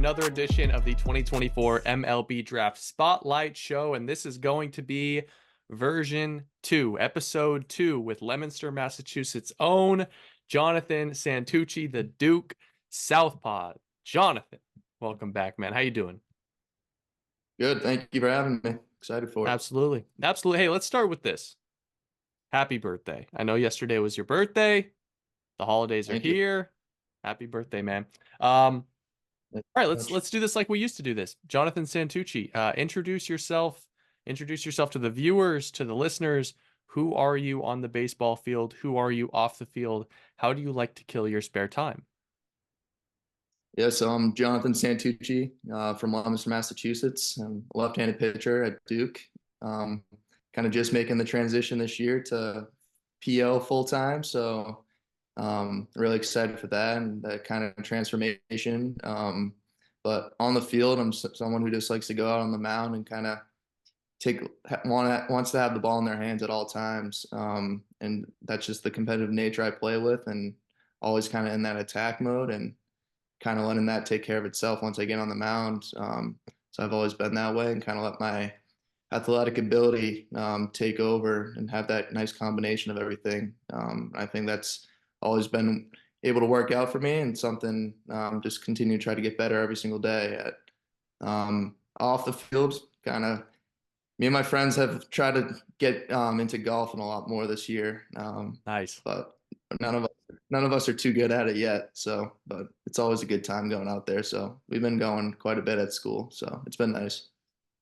another edition of the 2024 MLB Draft Spotlight Show, and this is going to be version 2, episode 2, with Leominster, Massachusetts' own Jonathan Santucci, the Duke Southpaw. Jonathan, welcome back, man. How you doing? Good. Thank you for having me. Excited for it. Absolutely. Absolutely. Hey, let's start with this. Happy birthday. I know yesterday was your birthday. The holidays are Thank you. here. Happy birthday, man. Thank All right, you let's much. do this like we used to do this. Jonathan Santucci, introduce yourself. Introduce yourself to the viewers, to the listeners. Who are you on the baseball field? Who are you off the field? How do you like to kill your spare time? Yeah, so I'm Jonathan Santucci from Leominster, Massachusetts. I'm a left-handed pitcher at Duke. Um, Kind of just making the transition this year to PO full time. So really excited for that and that kind of transformation. But on the field, I'm someone who just likes to go out on the mound and kind of wants to have the ball in their hands at all times. And that's just the competitive nature I play with, and always kind of in that attack mode and kind of letting that take care of itself once I get on the mound. So I've always been that way and kind of let my athletic ability take over and have that nice combination of everything. I think that's always been able to work out for me, and something just continue to try to get better every single day at. Off the field, kind of me and my friends have tried to get into golfing a lot more this year, Nice. but none of us none of us are too good at it yet. So, but it's always a good time going out there. So we've been going quite a bit at school. So it's been nice.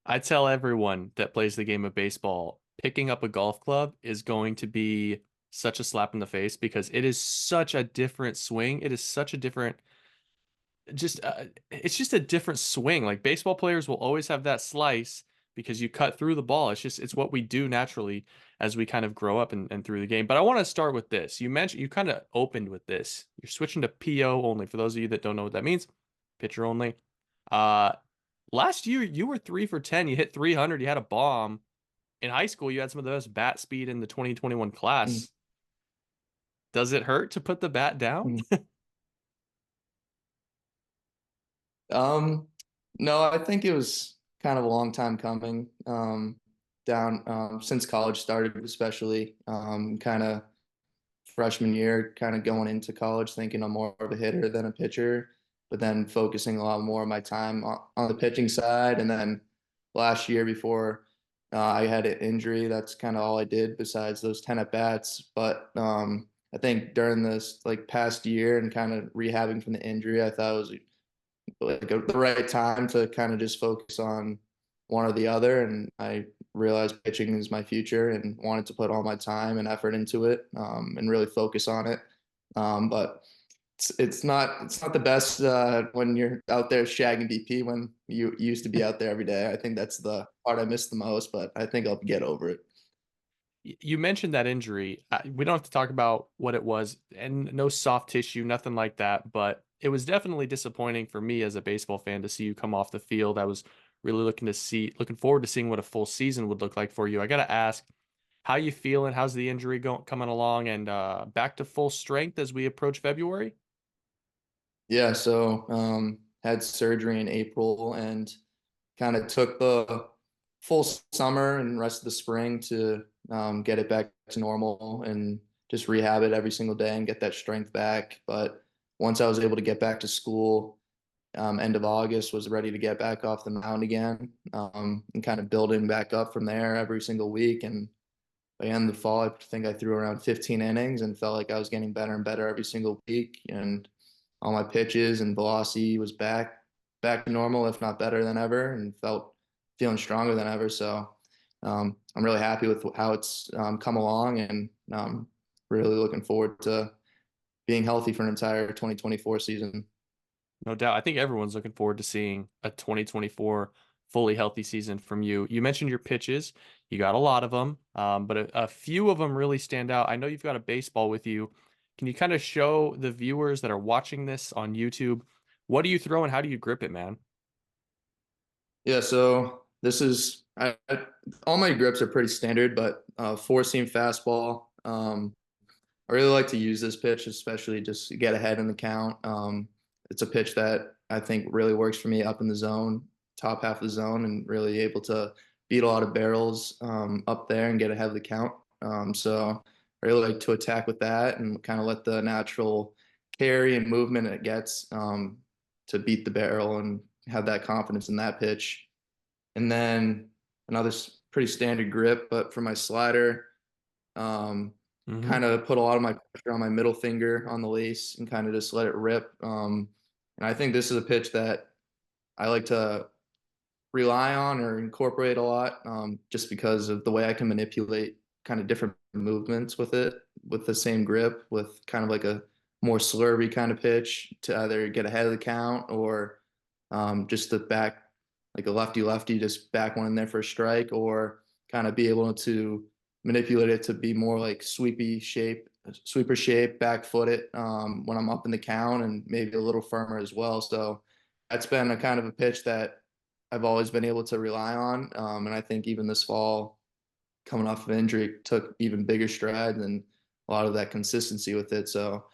I tell everyone that plays the game of baseball, picking up a golf club is going to be such a slap in the face because it is such a different swing. It is such a different just it's just a different swing. Like baseball players will always have that slice because you cut through the ball. It's what we do naturally as we kind of grow up and through the game. But I want to start with this. You mentioned you kind of opened with this. You're switching to PO only. For those of you that don't know what that means, pitcher only. Uh Last year you were 3 for 10. You hit 300. You had a bomb. In high school, you had some of the best bat speed in the 2021 class. Does it hurt to put the bat down? Mhm. Um, no, I think it was kind of a long time coming. Down since college started, especially kind of freshman year, kind of going into college, thinking I'm more of a hitter than a pitcher, but then focusing a lot more of my time on the pitching side. And then last year, before I had an injury, that's kind of all I did besides those 10 at bats. But I think during this like past year and kind of rehabbing from the injury, I thought it was like the right time to kind of just focus on one or the other. And I realized pitching is my future and wanted to put all my time and effort into it, and really focus on it. But it's not the best when you're out there shagging BP when you used to be out there every day. I think that's the part I miss the most, but I think I'll get over it. You mentioned that injury. We don't have to talk about what it was, and no soft tissue, nothing like that. But it was definitely disappointing for me as a baseball fan to see you come off the field. I was really looking forward to seeing what a full season would look like for you. I got to ask, how you feeling? How's the injury going, coming along, and back to full strength as we approach February? Yeah, so had surgery in April and kind of took the full summer and rest of the spring to get it back to normal and just rehab it every single day and get that strength back. But once I was able to get back to school, end of August, was ready to get back off the mound again, and kind of building back up from there every single week. And by the end of the fall, I think I threw around 15 innings and felt like I was getting better and better every single week. And all my pitches and velocity was back to normal, if not better than ever, and felt feeling stronger than ever. So I'm really happy with how it's come along, and really looking forward to being healthy for an entire 2024 season. No doubt. I think everyone's looking forward to seeing a 2024 fully healthy season from you. You mentioned your pitches. You got a lot of them, but a few of them really stand out. I know you've got a baseball with you. Can you kind of show the viewers that are watching this on YouTube, what do you throw and how do you grip it, man? Yeah, so this is all my grips are pretty standard, but four seam fastball. I really like to use this pitch, especially just to get ahead in the count. It's a pitch that I think really works for me up in the zone, top half of the zone, and really able to beat a lot of barrels up there and get ahead of the count. So I really like to attack with that and kind of let the natural carry and movement it gets to beat the barrel and have that confidence in that pitch. And then another pretty standard grip, but for my slider, um, Hmm. kind of put a lot of my pressure on my middle finger on the lace and kind of just let it rip. And I think this is a pitch that I like to rely on or incorporate a lot, just because of the way I can manipulate kind of different movements with it, with the same grip, with kind of like a more slurvy kind of pitch to either get ahead of the count or just the back, like a lefty lefty, just back one in there for a strike, or kind of be able to manipulate it to be more like sweeper shape, back foot it when I'm up in the count, and maybe a little firmer as well. So that's been a kind of a pitch that I've always been able to rely on. And I think even this fall, coming off of injury, took even bigger strides and a lot of that consistency with it. So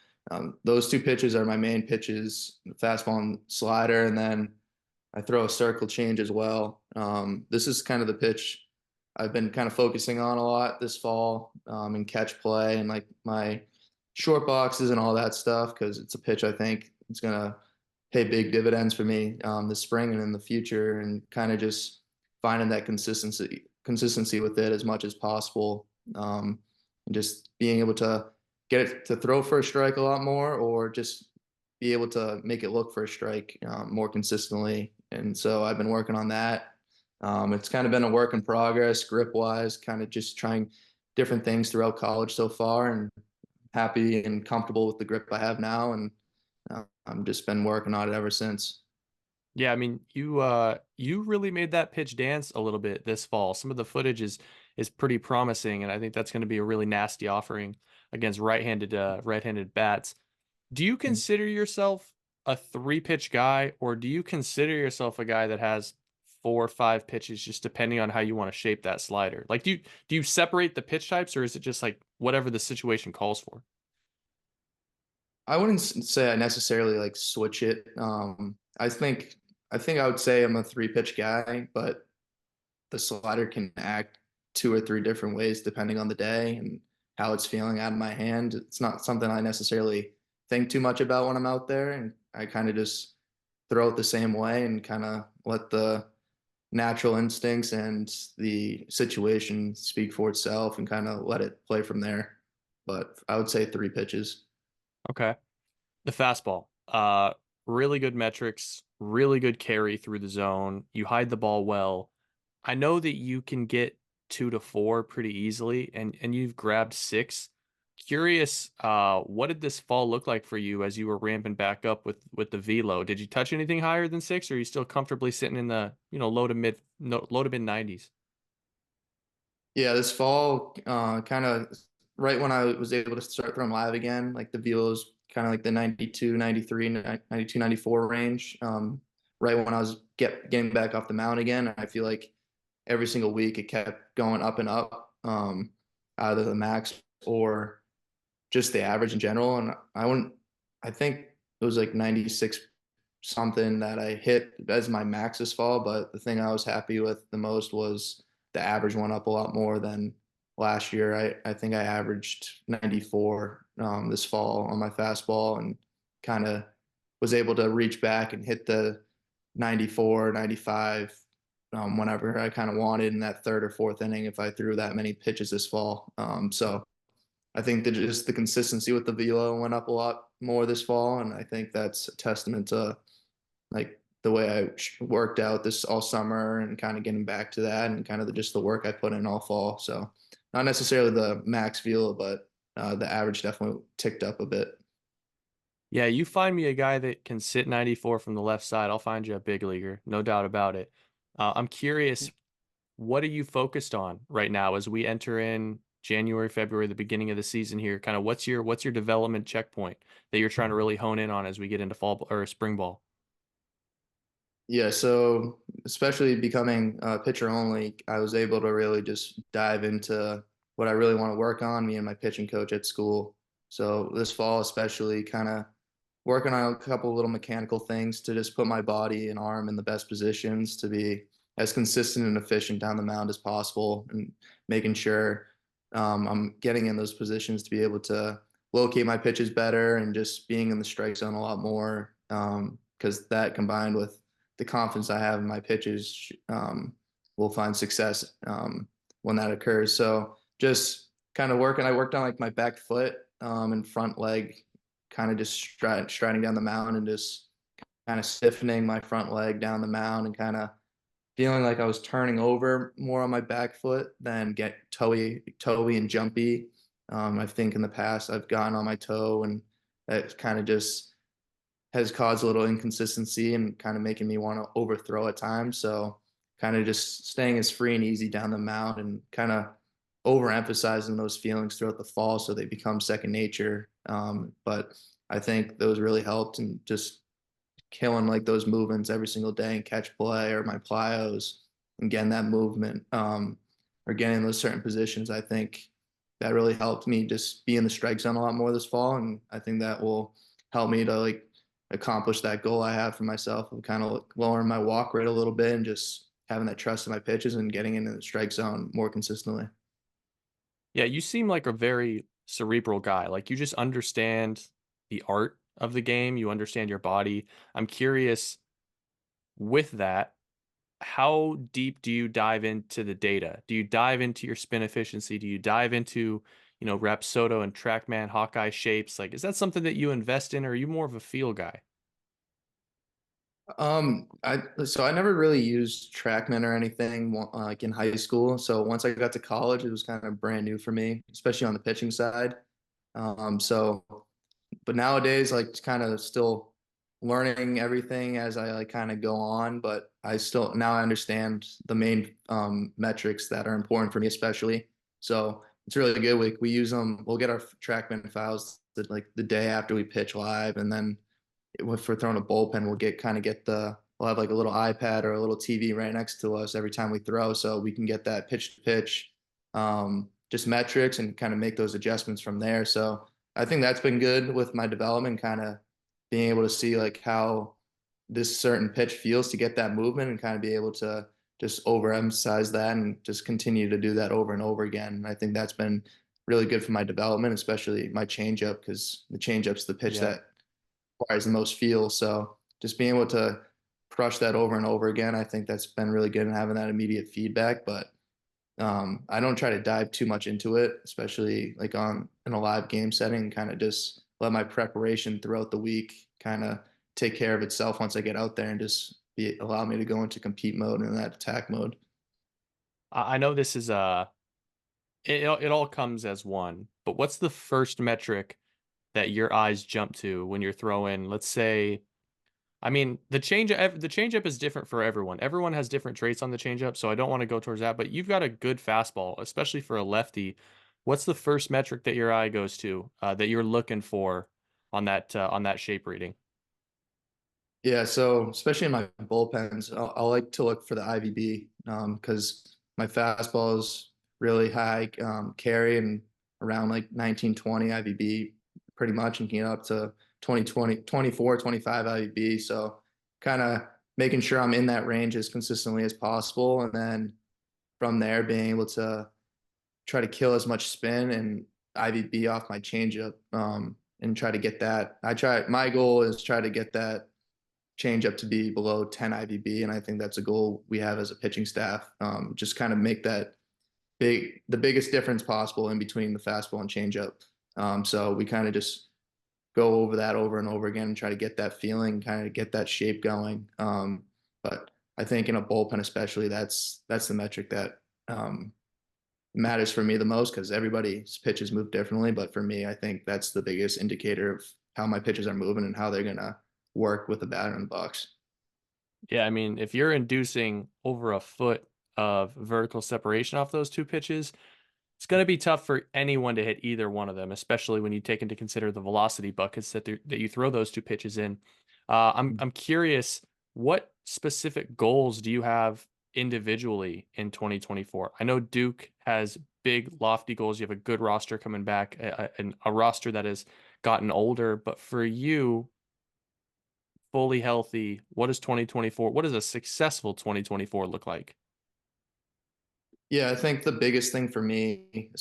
those two pitches are my main pitches, fastball and slider. And then I throw a circle change as well. This is kind of the pitch I've been kind of focusing on a lot this fall in catch play and like my short boxes and all that stuff because it's a pitch I think it's going to pay big dividends for me this spring and in the future, and kind of just finding that consistency with it as much as possible, and just being able to get it to throw for a strike a lot more, or just be able to make it look for a strike more consistently. And so I've been working on that. It's kind of been a work in progress, grip wise, kind of just trying different things throughout college so far, and happy and comfortable with the grip I have now. And I've just been working on it ever since. Yeah, I mean, you really made that pitch dance a little bit this fall. Some of the footage is pretty promising, and I think that's going to be a really nasty offering against right-handed bats. Do you consider yourself a three pitch guy, or do you consider yourself a guy that has four or five pitches, just depending on how you want to shape that slider? Like, do you separate the pitch types, or is it just like whatever the situation calls for? I wouldn't say I necessarily like switch it. I think I would say I'm a three pitch guy, but the slider can act two or three different ways depending on the day and how it's feeling out of my hand. It's not something I necessarily think too much about when I'm out there, and I kind of just throw it the same way and kind of let the natural instincts and the situation speak for itself and kind of let it play from there. But I would say three pitches. Okay. The fastball. Really good metrics, really good carry through the zone. You hide the ball well. I know that you can get 2 to 4 pretty easily, and you've grabbed 6. Curious, what did this fall look like for you as you were ramping back up with the velo? Did you touch anything higher than 6, or are you still comfortably sitting in the, low to mid no, low to mid 90s? Yeah, this fall, kind of right when I was able to start throwing live again, like the velos kind of like the 92, 93, 92, 94 range. Right when I was getting back off the mound again, I feel like every single week it kept going up and up, either the max or just the average in general. And I think it was like 96 something that I hit as my max this fall. But the thing I was happy with the most was the average went up a lot more than last year. I think I averaged 94 this fall on my fastball, and kind of was able to reach back and hit the 94, 95 whenever I kind of wanted in that third or fourth inning if I threw that many pitches this fall. So I think that just the consistency with the velo went up a lot more this fall, and I think that's a testament to like the way I worked out this all summer and kind of getting back to that, and kind of just the work I put in all fall. So not necessarily the max velo, but the average definitely ticked up a bit. Yeah, you find me a guy that can sit 94 from the left side. I'll find you a big leaguer, no doubt about it. I'm curious, what are you focused on right now as we enter in January, February, the beginning of the season here? Kind of what's your development checkpoint that you're trying to really hone in on as we get into or spring ball? Yeah, so especially becoming pitcher only, I was able to really just dive into what I really want to work on, me and my pitching coach at school. So this fall, especially, kind of working on a couple little mechanical things to just put my body and arm in the best positions to be as consistent and efficient down the mound as possible, and making sure I'm getting in those positions to be able to locate my pitches better and just being in the strike zone a lot more. Because that combined with the confidence I have in my pitches will find success when that occurs. So just kind of working. I worked on like my back foot and front leg, kind of just striding down the mound and just kind of stiffening my front leg down the mound and kind of feeling like I was turning over more on my back foot than get toey and jumpy. I think in the past I've gotten on my toe and that kind of just has caused a little inconsistency and kind of making me want to overthrow at times. So kind of just staying as free and easy down the mound and kind of overemphasizing those feelings throughout the fall so they become second nature. But I think those really helped and just killing like those movements every single day and catch play or my plyos and getting that movement or getting in those certain positions. I think that really helped me just be in the strike zone a lot more this fall. And I think that will help me to like accomplish that goal I have for myself of kind of like lowering my walk rate a little bit and just having that trust in my pitches and getting into the strike zone more consistently. Yeah, you seem like a very cerebral guy. Like you just understand the art of the game, you understand your body. I'm curious with that, how deep do you dive into the data? Do you dive into your spin efficiency? Do you dive into, Rapsodo and TrackMan Hawkeye shapes? Like, is that something that you invest in, or are you more of a feel guy? I never really used TrackMan or anything like in high school. So once I got to college, it was kind of brand new for me, especially on the pitching side. So but nowadays, like it's kind of still learning everything as I like kind of go on, but I still now I understand the main metrics that are important for me, especially. So it's really good. We use them. We'll get our TrackMan files like the day after we pitch live, and then if we're throwing a bullpen, we'll have like a little iPad or a little TV right next to us every time we throw, so we can get that pitch to pitch, just metrics and kind of make those adjustments from there. So I think that's been good with my development, kind of being able to see like how this certain pitch feels to get that movement and kind of be able to just overemphasize that and just continue to do that over and over again. And I think that's been really good for my development, especially my changeup, because the changeup's the pitch Yeah. that requires the most feel. So just being able to crush that over and over again, I think that's been really good and having that immediate feedback. But I don't try to dive too much into it, especially like on in a live game setting, kind of just let my preparation throughout the week kind of take care of itself once I get out there and just allow me to go into compete mode and that attack mode. I know this is it all comes as one, but what's the first metric that your eyes jump to when you're throwing, let's say, I mean, the changeup is different for everyone. Everyone has different traits on the changeup, so I don't want to go towards that, but you've got a good fastball, especially for a lefty. What's the first metric that your eye goes to, that you're looking for on that shape reading? Yeah, so especially in my bullpens, I'll like to look for the IVB because my fastball is really high carry and around like 1920 IVB pretty much and can get up to 2020, 24, 25 IVB. So kind of making sure I'm in that range as consistently as possible. And then from there, being able to try to kill as much spin and IVB off my changeup and try to get that. My goal is try to get that change up to be below 10 IVB. And I think that's a goal we have as a pitching staff. Just kind of make the biggest difference possible in between the fastball and changeup. So we kind of just go over that over and over again and try to get that feeling, kind of get that shape going. But I think in a bullpen, especially, that's the metric that matters for me the most because everybody's pitches move differently. But for me, I think that's the biggest indicator of how my pitches are moving and how they're gonna work with the batter in the box. Yeah, I mean, if you're inducing over a foot of vertical separation off those two pitches, it's going to be tough for anyone to hit either one of them, especially when you take into consider the velocity buckets that you throw those two pitches in. I'm curious, what specific goals do you have individually in 2024? I know Duke has big, lofty goals. You have a good roster coming back, and a roster that has gotten older. But for you, fully healthy, what does 2024, what does a successful 2024 look like? Yeah, I think the biggest thing for me,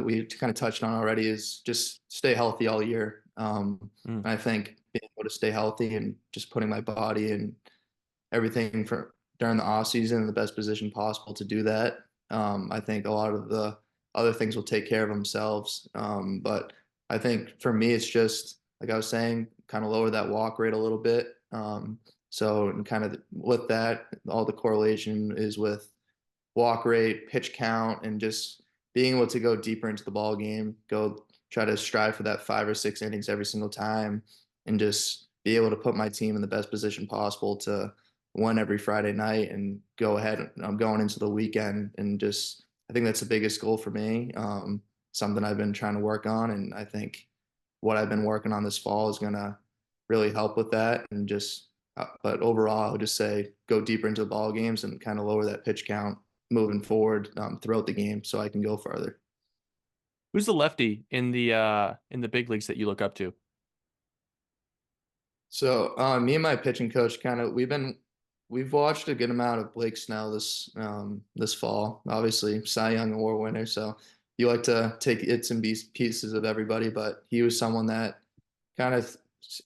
we kind of touched on already, is just stay healthy all year. Mm. And I think being able to stay healthy and just putting my body and everything for during the off season in the best position possible to do that. I think a lot of the other things will take care of themselves. But I think for me, it's just like I was saying, kind of lower that walk rate a little bit. So and kind of with that, all the correlation is with walk rate, pitch count, and just being able to go deeper into the ball game, go try to strive for that 5 or 6 innings every single time, and just be able to put my team in the best position possible to win every Friday night and go ahead. I'm going into the weekend, and just I think that's the biggest goal for me. Something I've been trying to work on, and I think what I've been working on this fall is gonna really help with that. And just, but overall, I would just say go deeper into the ball games and kind of lower that pitch count moving forward throughout the game so I can go farther. Who's the lefty in the big leagues that you look up to? So me and my pitching coach kind of we've watched a good amount of Blake Snell this fall. Obviously, Cy Young Award winner, so you like to take its and pieces of everybody. But he was someone that kind of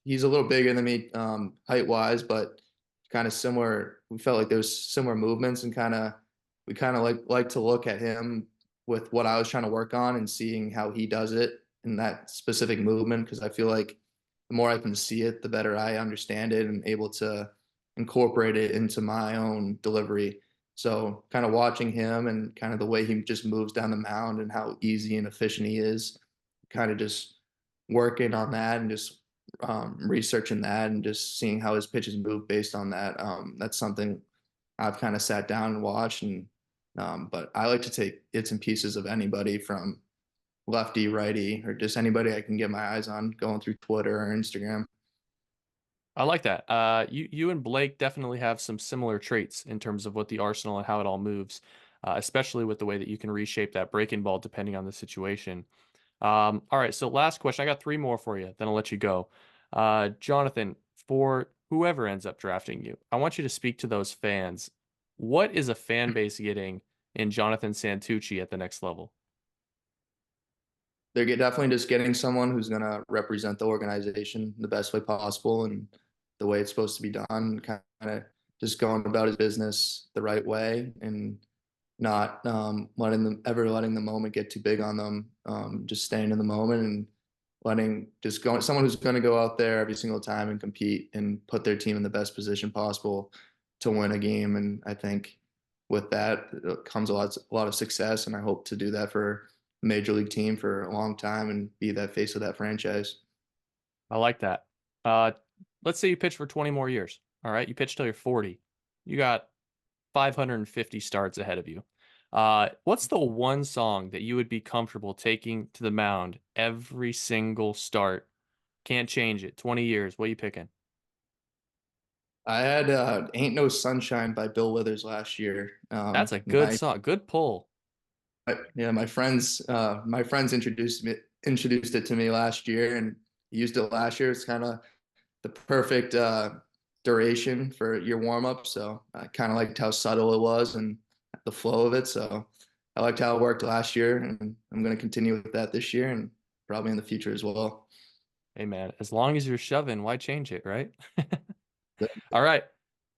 he's a little bigger than me height wise, but kind of similar. We felt like there was similar movements and we kind of like to look at him with what I was trying to work on and seeing how he does it in that specific movement, because I feel like the more I can see it, the better I understand it and able to incorporate it into my own delivery. So kind of watching him and kind of the way he just moves down the mound and how easy and efficient he is, kind of just working on that and just researching that and just seeing how his pitches move based on that. That's something I've kind of sat down and watched. And but I like to take bits and pieces of anybody from lefty, righty, or just anybody I can get my eyes on going through Twitter or Instagram. I like that. You and Blake definitely have some similar traits in terms of what the arsenal and how it all moves, especially with the way that you can reshape that breaking ball depending on the situation. All right, so last question. I got three more for you, then I'll let you go. Jonathan, for whoever ends up drafting you, I want you to speak to those fans. What is a fan base getting in Jonathan Santucci at the next level? They're definitely just getting someone who's going to represent the organization the best way possible and the way it's supposed to be done, kind of just going about his business the right way and not letting the moment get too big on them. Just staying in the moment and letting just go someone who's going to go out there every single time and compete and put their team in the best position possible to win a game. And I think with that comes a lot of success. And I hope to do that for a major league team for a long time and be that face of that franchise. I like that. Uh, let's say you pitch for 20 more years. All right, you pitch till you're 40. You got 550 starts ahead of you. What's the one song that you would be comfortable taking to the mound every single start? Can't change it. 20 years. What are you picking? I had "Ain't No Sunshine" by Bill Withers last year. That's a good song. Good pull. Yeah, my friends introduced it to me last year and used it last year. It's kind of the perfect duration for your warm up. So I kind of liked how subtle it was and the flow of it. So I liked how it worked last year, and I'm going to continue with that this year and probably in the future as well. Hey man, as long as you're shoving, why change it, right? All right.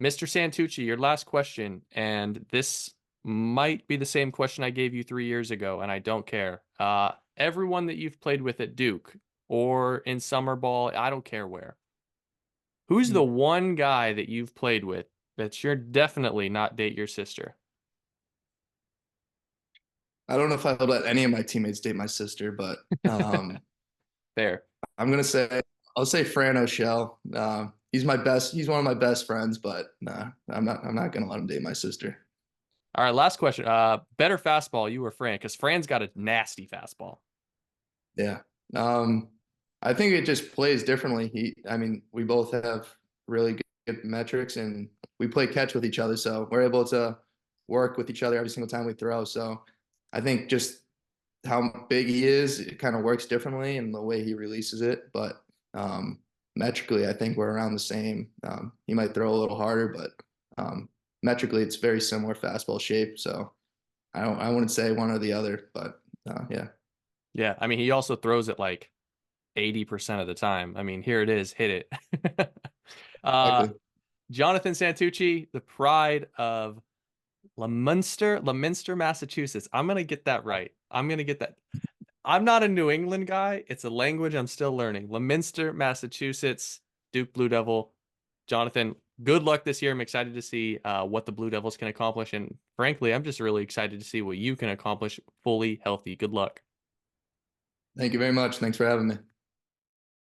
Mr. Santucci, your last question, and this might be the same question I gave you 3 years ago, and I don't care. Everyone that you've played with at Duke or in summer ball, I don't care where. Who's the one guy that you've played with that you're definitely not date your sister? I don't know if I'll let any of my teammates date my sister, but There. I'm gonna say I'll say Fran O'Shell. He's my best. He's one of my best friends, but nah, I'm not gonna let him date my sister. All right, last question. Better fastball, you or Fran? Because Fran's got a nasty fastball. Yeah. Um, I think it just plays differently. I mean, we both have really good metrics and we play catch with each other. So we're able to work with each other every single time we throw. So I think just how big he is, it kind of works differently and the way he releases it. But metrically, I think we're around the same. He might throw a little harder, but metrically, it's very similar fastball shape. So I wouldn't say one or the other, but yeah. Yeah, I mean, he also throws it like 80% of the time. I mean, here it is, hit it. uh, Exactly. Jonathan Santucci, the pride of Leominster, Massachusetts. I'm gonna get that right. I'm gonna get that. I'm not a New England guy. It's a language I'm still learning. Leominster, Massachusetts, Duke Blue Devil. Jonathan, good luck this year. I'm excited to see what the Blue Devils can accomplish. And frankly, I'm just really excited to see what you can accomplish fully healthy. Good luck. Thank you very much. Thanks for having me.